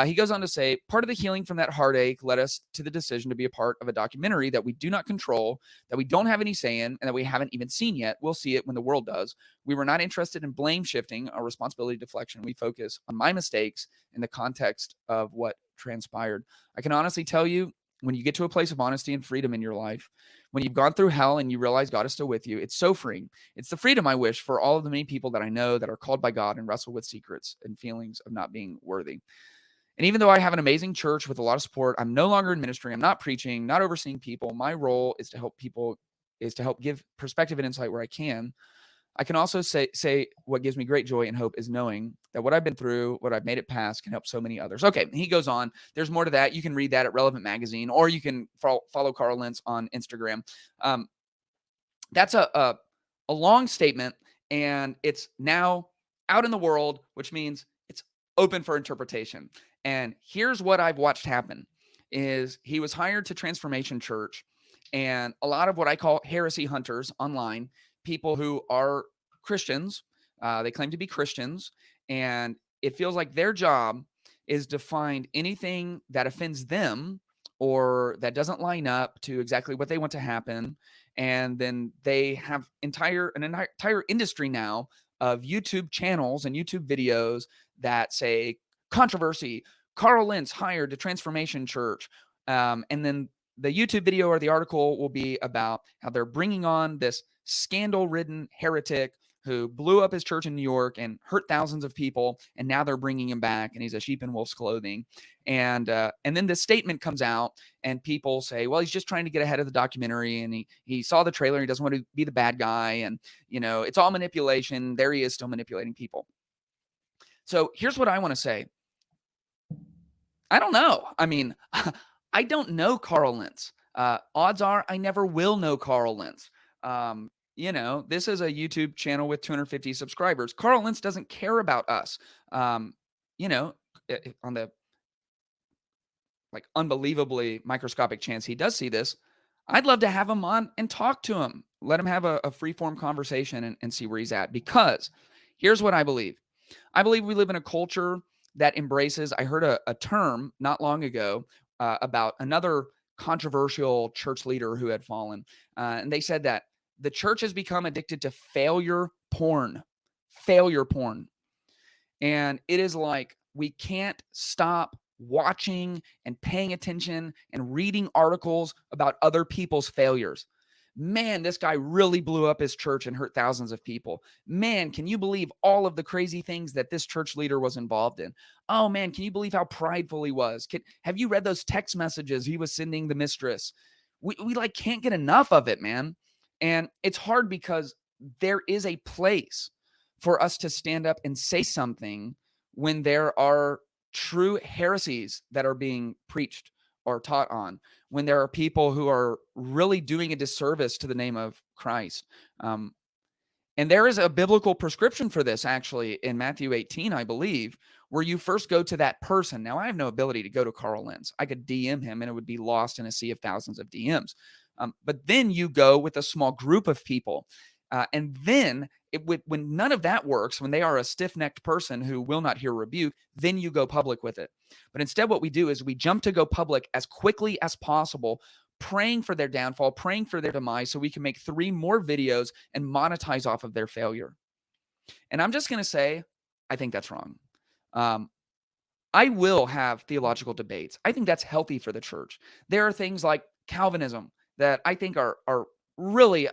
He goes on to say, part of the healing from that heartache led us to the decision to be a part of a documentary that we do not control, that we don't have any say in, and that we haven't even seen yet. We'll see it when the world does. We were not interested in blame shifting or responsibility deflection. We focus on my mistakes in the context of what transpired. I can honestly tell you, when you get to a place of honesty and freedom in your life, when you've gone through hell and you realize God is still with you, it's so freeing. It's the freedom I wish for all of the many people that I know that are called by God and wrestle with secrets and feelings of not being worthy. And even though I have an amazing church with a lot of support, I'm no longer in ministry. I'm not preaching, not overseeing people. My role is to help people, is to help give perspective and insight where I can. I can also say what gives me great joy and hope is knowing that what I've been through, what I've made it past, can help so many others. Okay, he goes on. There's more to that. You can read that at Relevant Magazine, or you can follow Carl Lentz on Instagram. That's a long statement, and it's now out in the world, which means it's open for interpretation. And here's what I've watched happen is he was hired to Transformation Church, and a lot of what I call heresy hunters online, people who are Christians, they claim to be Christians, and it feels like their job is to find anything that offends them or that doesn't line up to exactly what they want to happen. And then they have an entire industry now of YouTube channels and YouTube videos that say controversy, Carl Lentz hired to Transformation Church. And then the YouTube video or the article will be about how they're bringing on this scandal-ridden heretic who blew up his church in New York and hurt thousands of people, and now they're bringing him back, and he's a sheep in wolf's clothing. And then this statement comes out, and people say, well, he's just trying to get ahead of the documentary, and he saw the trailer, he doesn't want to be the bad guy, and it's all manipulation. There he is, still manipulating people. So here's what I want to say. I don't know. I mean, I don't know Carl Lentz. Odds are I never will know Carl Lentz. This is a YouTube channel with 250 subscribers. Carl Lentz doesn't care about us. On the unbelievably microscopic chance he does see this, I'd love to have him on and talk to him. Let him have a free-form conversation and see where he's at. Because here's what I believe. I believe we live in a culture that embraces, I heard a term not long ago about another controversial church leader who had fallen. And they said that the church has become addicted to failure porn. Failure porn. And it is like we can't stop watching and paying attention and reading articles about other people's failures. Man, this guy really blew up his church and hurt thousands of people. Man, can you believe all of the crazy things that this church leader was involved in? Oh man, can you believe how prideful he was? Have you read those text messages he was sending the mistress? We can't get enough of it, man. And it's hard because there is a place for us to stand up and say something when there are true heresies that are being preached or taught on, when there are people who are really doing a disservice to the name of Christ. And there is a biblical prescription for this, actually, in Matthew 18, I believe, where you first go to that person. Now, I have no ability to go to Carl Lentz. I could DM him, and it would be lost in a sea of thousands of DMs. But then you go with a small group of people. And then when none of that works, when they are a stiff-necked person who will not hear rebuke, then you go public with it. But instead, what we do is we jump to go public as quickly as possible, praying for their downfall, praying for their demise, so we can make 3 more videos and monetize off of their failure. And I'm just going to say, I think that's wrong. I will have theological debates. I think that's healthy for the church. There are things like Calvinism that I think are really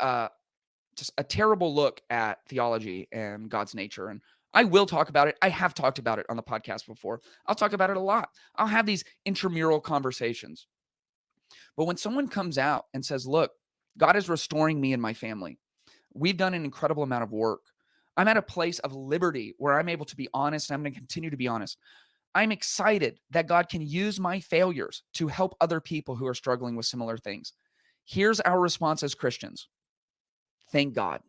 just a terrible look at theology and God's nature. And I will talk about it. I have talked about it on the podcast before. I'll talk about it a lot. I'll have these intramural conversations. But when someone comes out and says, look, God is restoring me and my family. We've done an incredible amount of work. I'm at a place of liberty where I'm able to be honest, and I'm going to continue to be honest. I'm excited that God can use my failures to help other people who are struggling with similar things. Here's our response as Christians. Thank God.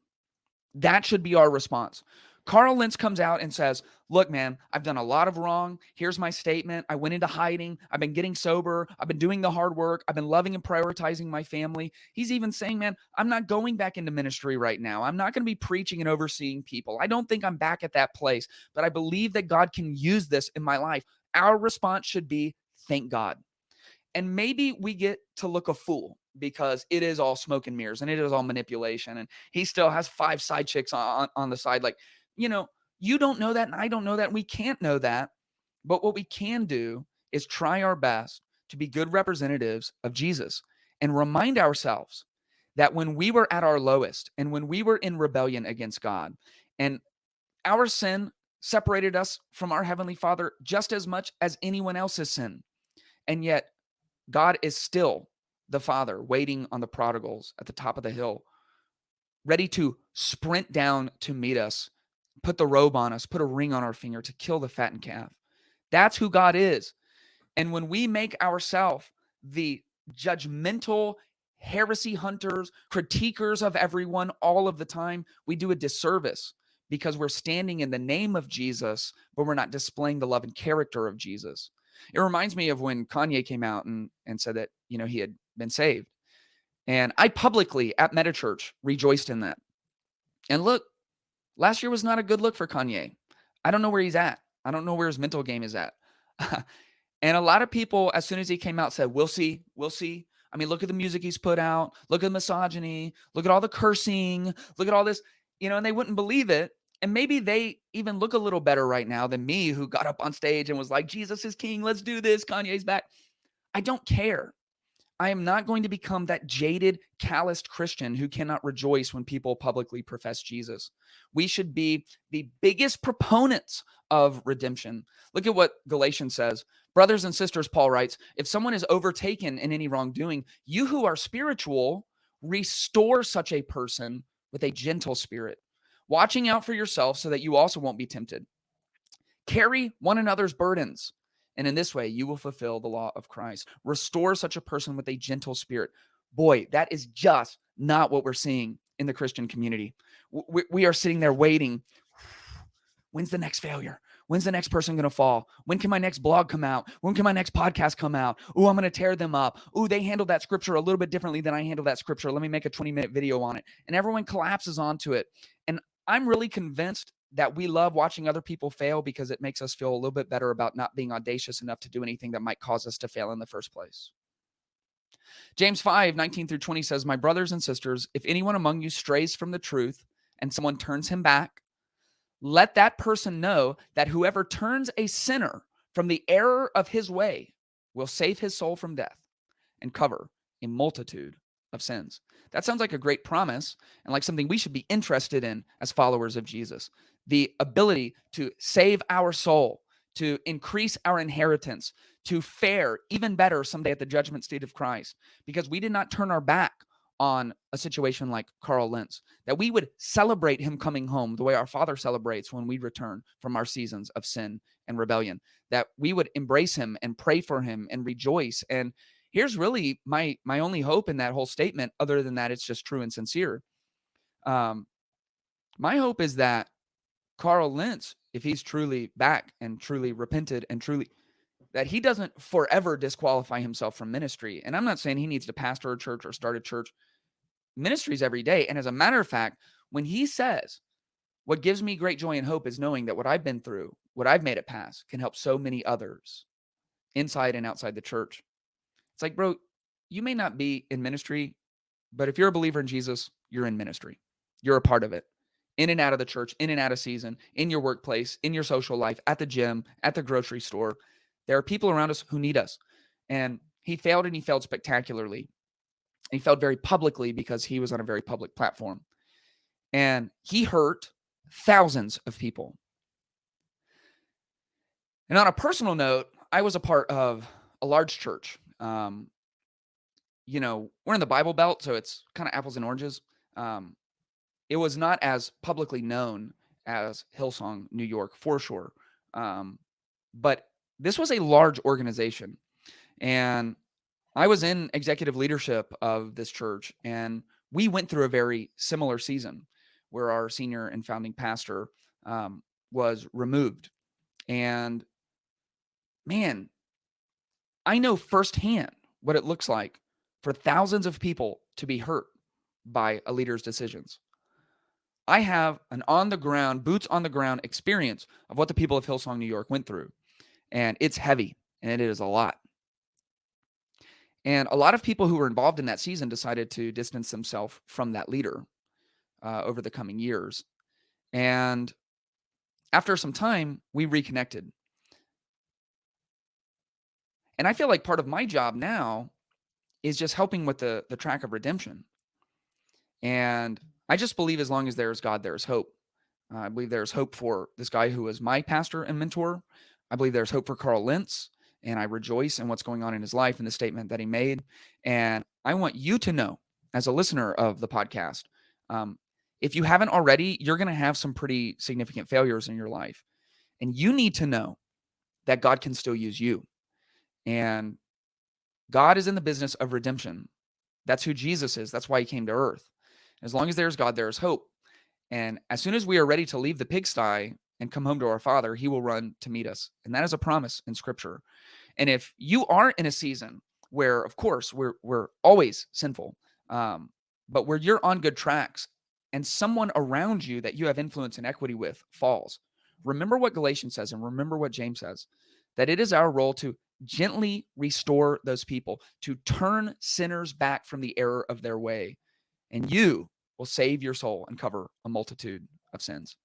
That should be our response. Carl Lentz comes out and says, look, man, I've done a lot of wrong. Here's my statement. I went into hiding. I've been getting sober. I've been doing the hard work. I've been loving and prioritizing my family. He's even saying, man, I'm not going back into ministry right now. I'm not going to be preaching and overseeing people. I don't think I'm back at that place, but I believe that God can use this in my life. Our response should be, thank God. And maybe we get to look a fool because it is all smoke and mirrors and it is all manipulation. And he still has 5 side chicks on the side. Like, you don't know that and I don't know that. And we can't know that. But what we can do is try our best to be good representatives of Jesus and remind ourselves that when we were at our lowest and when we were in rebellion against God and our sin separated us from our Heavenly Father just as much as anyone else's sin. And yet God is still the Father waiting on the prodigals at the top of the hill, ready to sprint down to meet us, put the robe on us, put a ring on our finger to kill the fattened calf. That's who God is. And when we make ourselves the judgmental heresy hunters, critiquers of everyone all of the time, we do a disservice because we're standing in the name of Jesus, but we're not displaying the love and character of Jesus. It reminds me of when Kanye came out and said that, he had been saved. And I publicly at MetaChurch rejoiced in that. And look, last year was not a good look for Kanye. I don't know where he's at. I don't know where his mental game is at. And a lot of people, as soon as he came out, said, we'll see. I mean, look at the music he's put out. Look at the misogyny. Look at all the cursing. Look at all this, and they wouldn't believe it. And maybe they even look a little better right now than me, who got up on stage and was like, Jesus is king. Let's do this. Kanye's back. I don't care. I am not going to become that jaded, calloused Christian who cannot rejoice when people publicly profess Jesus. We should be the biggest proponents of redemption. Look at what Galatians says. Brothers and sisters, Paul writes, if someone is overtaken in any wrongdoing, you who are spiritual, restore such a person with a gentle spirit, watching out for yourself so that you also won't be tempted. Carry one another's burdens, and in this way you will fulfill the law of Christ. Restore such a person with a gentle spirit. Boy, that is just not what we're seeing in the Christian community. We are sitting there waiting. When's the next failure? When's the next person going to fall? When can my next blog come out? When can my next podcast come out? Oh, I'm going to tear them up. Oh, they handled that scripture a little bit differently than I handled that scripture. Let me make a 20-minute video on it. And everyone collapses onto it. And I'm really convinced that we love watching other people fail because it makes us feel a little bit better about not being audacious enough to do anything that might cause us to fail in the first place. James 5:19-20 says, my brothers and sisters, if anyone among you strays from the truth and someone turns him back, let that person know that whoever turns a sinner from the error of his way will save his soul from death and cover a multitude of sins. That sounds like a great promise and like something we should be interested in as followers of Jesus. The ability to save our soul, to increase our inheritance, to fare even better someday at the judgment seat of Christ, because we did not turn our back on a situation like Carl Lentz, that we would celebrate him coming home the way our Father celebrates when we return from our seasons of sin and rebellion, that we would embrace him and pray for him and rejoice. And here's really my only hope in that whole statement, other than that it's just true and sincere. My hope is that Carl Lentz, if he's truly back and truly repented and truly, that he doesn't forever disqualify himself from ministry. And I'm not saying he needs to pastor a church or start a church. Ministries every day. And as a matter of fact, when he says, what gives me great joy and hope is knowing that what I've been through, what I've made it past, can help so many others inside and outside the church. It's like, bro, you may not be in ministry, but if you're a believer in Jesus, you're in ministry. You're a part of it. In and out of the church, in and out of season, in your workplace, in your social life, at the gym, at the grocery store. There are people around us who need us. And he failed, and he failed spectacularly. He failed very publicly because he was on a very public platform. And he hurt thousands of people. And on a personal note, I was a part of a large church. We're in the Bible Belt, so it's kind of apples and oranges. It was not as publicly known as Hillsong, New York, for sure. But this was a large organization. And I was in executive leadership of this church, and we went through a very similar season where our senior and founding pastor was removed. And man, I know firsthand what it looks like for thousands of people to be hurt by a leader's decisions. I have an on-the-ground, boots-on-the-ground experience of what the people of Hillsong, New York went through. And it's heavy, and it is a lot. And a lot of people who were involved in that season decided to distance themselves from that leader over the coming years. And after some time, we reconnected. And I feel like part of my job now is just helping with the track of redemption. And I just believe as long as there is God, there is hope. I believe there's hope for this guy who was my pastor and mentor. I believe there's hope for Carl Lentz. And I rejoice in what's going on in his life and the statement that he made. And I want you to know, as a listener of the podcast, if you haven't already, you're going to have some pretty significant failures in your life. And you need to know that God can still use you. And God is in the business of redemption. That's who Jesus is. That's why he came to earth. As long as there's God, there is hope. And as soon as we are ready to leave the pigsty and come home to our Father, he will run to meet us. And that is a promise in Scripture. And if you are in a season where, of course, we're always sinful, but where you're on good tracks and someone around you that you have influence and equity with falls, remember what Galatians says and remember what James says, that it is our role to gently restore those people, to turn sinners back from the error of their way, and you will save your soul and cover a multitude of sins.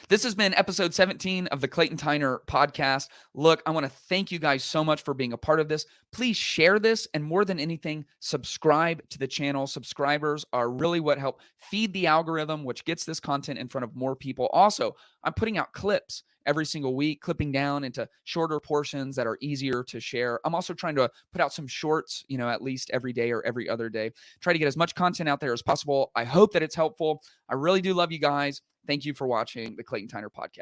This has been episode 17 of the Clayton Tyner podcast. Look, I want to thank you guys so much for being a part of this. Please share this, and more than anything, subscribe to the channel. Subscribers are really what help feed the algorithm, which gets this content in front of more people. Also, I'm putting out clips every single week, clipping down into shorter portions that are easier to share. I'm also trying to put out some shorts, at least every day or every other day. Try to get as much content out there as possible. I hope that it's helpful. I really do love you guys. Thank you for watching the Clayton Tyner podcast.